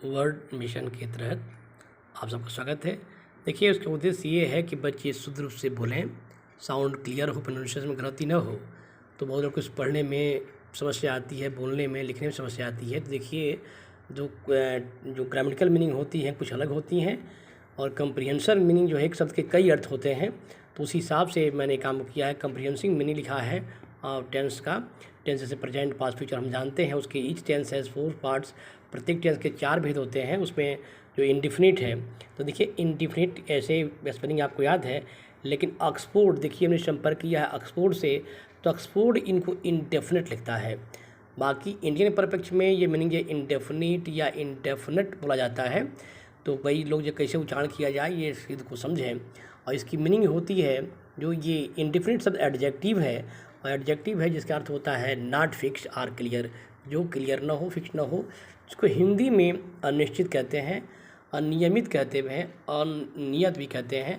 Word mission के तहत आप सबका स्वागत है। देखिए, उसका उद्देश्य ये है कि बच्चे शुद्ध रूप से बोलें, साउंड क्लियर हो, प्रोनाउंसिएशन में गलती ना हो। तो बहुत लोग कुछ पढ़ने में समस्या आती है, बोलने में, लिखने में समस्या आती है। तो देखिए, जो ग्रामेटिकल मीनिंग होती है कुछ अलग होती हैं, और कंप्रीहेंशन मीनिंग जो है एक शब्द के कई अर्थ होते हैं। तो उस हिसाब से मैंने काम किया है। कंप्रीहेंसिंग मीनिंग लिखा है टेंस का। टेंस जैसे प्रेजेंट, पास्ट, फ्यूचर हम जानते हैं। उसके ईच टेंस हैज़ 4 पार्ट्स। प्रत्येक टेंस के 4 भेद होते हैं। उसमें जो इंडिफिनिट है, तो देखिए इंडिफिनिट ऐसे स्पेलिंग आपको याद है, लेकिन ऑक्सफोर्ड देखिए हमने संपर्क किया है ऑक्सफोर्ड से, तो ऑक्सफोर्ड इनको इंडेफिनिट लिखता है। बाकी इंडियन परपेक्ट में ये मीनिंग है इंडेफिनिट या इंडेफिनिट बोला जाता है। तो वही लोग जो कैसे उच्चारण किया जाए ये चीज़ को समझें। और इसकी मीनिंग होती है, जो ये इंडेफिनिट शब्द एडजेक्टिव है, और एडजेक्टिव है जिसका अर्थ होता है नॉट फिक्स आर क्लियर, जो क्लियर ना हो, फिक्स ना हो। इसको हिंदी में अनिश्चित कहते हैं, अनियमित कहते हैं, अनियत भी कहते हैं।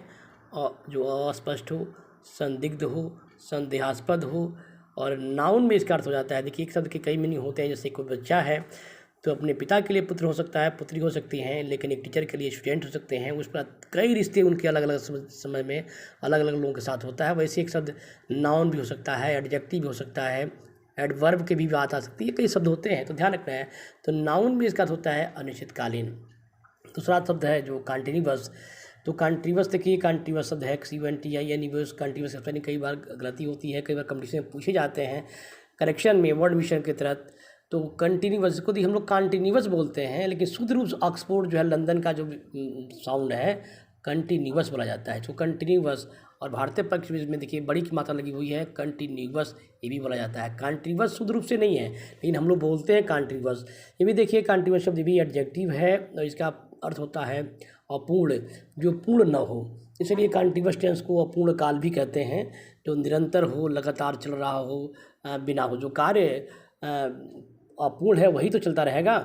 और जो अस्पष्ट हो, संदिग्ध हो, संदेहास्पद हो। और नाउन में इसका अर्थ हो जाता है, देखिए एक शब्द के कई मीनिंग होते हैं। जैसे कोई बच्चा है तो अपने पिता के लिए पुत्र हो सकता है, पुत्री हो सकती हैं, लेकिन एक टीचर के लिए स्टूडेंट हो सकते हैं। उस पर कई रिश्ते उनके अलग अलग समय में अलग अलग लोगों के साथ होता है। वैसे एक शब्द नाउन भी हो सकता है, एडजेक्टिव भी हो सकता है, एडवर्ब के भी बात आ सकती है, कई शब्द होते हैं, तो ध्यान रखना है। तो नाउन में इसका अर्थ होता है अनिश्चितकालीन। दूसरा शब्द है जो कॉन्टिन्यूअस। तो कॉन्टिन्यूअस देखिए, कॉन्टिन्यूअस शब्द है CONTINUOUS। कॉन्टिन्यूअस स्पेलिंग कई बार गलती होती है, कई बार कंपटीशन में पूछे जाते हैं करेक्शन में वर्ड मिशन के तहत। तो कंटिन्यूअस को हम लोग कॉन्टिन्यूअस बोलते हैं, लेकिन शुद्ध रूप से ऑक्सफोर्ड जो है लंदन का जो साउंड है कंटिन्यूअस बोला जाता है। तो कंटिन्यूअस, और भारतीय पक्ष में देखिए बड़ी की मात्रा लगी हुई है, कंटिन्यूअस ये भी बोला जाता है। कॉन्टिन्यूअस शुद्ध रूप से नहीं है, लेकिन हम लोग बोलते हैं कॉन्टिन्यूअस। ये भी देखिए कॉन्टिन्यूअस शब्द भी एडजेक्टिव है, और इसका अर्थ होता है अपूर्ण, जो पूर्ण न हो। इसलिए कॉन्टिन्यूअस टेंस को अपूर्ण काल भी कहते हैं, जो निरंतर हो, लगातार चल रहा हो, बिना हो। जो कार्य अपूर्ण है वही तो चलता रहेगा।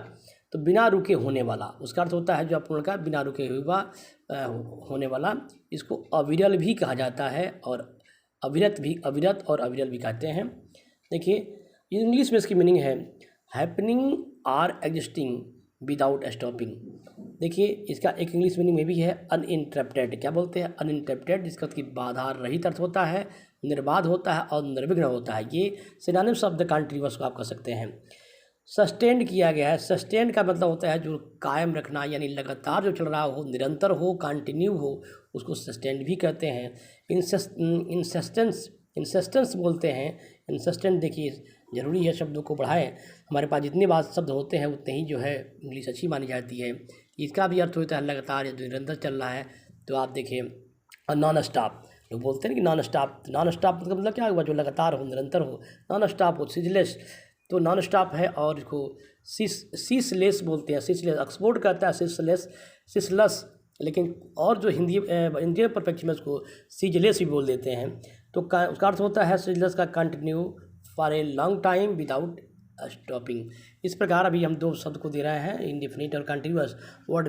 तो बिना रुके होने वाला, उसका अर्थ होता है जो अपूर्ण का बिना रुके हुआ होने वाला। इसको अविरल भी कहा जाता है, और अविरत और अविरल भी कहते हैं। देखिए इंग्लिश में इसकी मीनिंग है happening or existing without stopping. देखिए इसका एक इंग्लिश मीनिंग में भी है अनइंटरप्टेड। क्या बोलते हैं? अनइंटरप्टेड, जिसका अर्थ की बाधा रहित अर्थ होता है, निर्बाध होता है और निर्विघ्न होता है। ये सिनोनिम शब्द कॉन्टिन्यूअस को आप कह सकते हैं। सस्टेन्ड किया गया है। सस्टेन्ड का मतलब होता है जो कायम रखना, यानी लगातार जो चल रहा हो, निरंतर हो, कंटिन्यू हो, उसको सस्टेन्ड भी कहते हैं। इंसिस्टेंस बोलते हैं। इंसिस्टेंट देखिए ज़रूरी है शब्दों को बढ़ाएं। हमारे पास जितने बात शब्द होते हैं उतने ही जो है इंग्लिश अच्छी मानी जाती है। इसका भी अर्थ होता है लगातार या जो निरंतर चल रहा है। तो आप देखिए नॉन स्टॉप, लोग बोलते हैं कि नॉन स्टॉप। नॉन स्टॉप मतलब क्या हुआ? जो लगातार हो, निरंतर हो। नॉन स्टॉप हो, सीजलेस, तो नॉन स्टॉप है। और इसको सीसलेस बोलते हैं। सीसलेस ऑक्सफोर्ड कहता है सीसलेस, लेकिन और जो इंडियन परफेक्ट में उसको सीजलेस भी बोल देते हैं। तो उसका अर्थ होता है सीजलेस का continue for a long time without stopping. इस प्रकार अभी हम 2 शब्द को दे रहे हैं, इंडिफिनिट और कंटिन्यूअस। वर्ड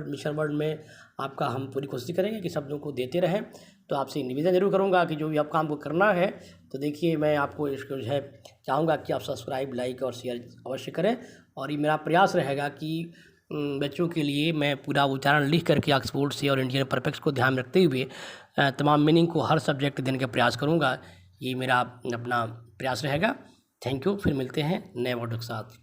मिशन वर्ड में आपका हम पूरी कोशिश करेंगे कि शब्दों को देते रहें। तो आपसे निवेदन जरूर करूंगा कि जो भी आप काम को करना है, तो देखिए मैं आपको इसको जो है चाहूँगा कि आप सब्सक्राइब, लाइक और शेयर अवश्य करें। और ये मेरा प्रयास रहेगा कि बच्चों के लिए मैं पूरा उच्चारण लिख करके ऑक्सफोर्ड से और इंडियन परफेक्ट को ध्यान में रखते हुए तमाम मीनिंग को हर सब्जेक्ट देने का प्रयास करूँगा। ये मेरा अपना प्रयास रहेगा। Thank you. फिर मिलते हैं नए वर्ड के साथ।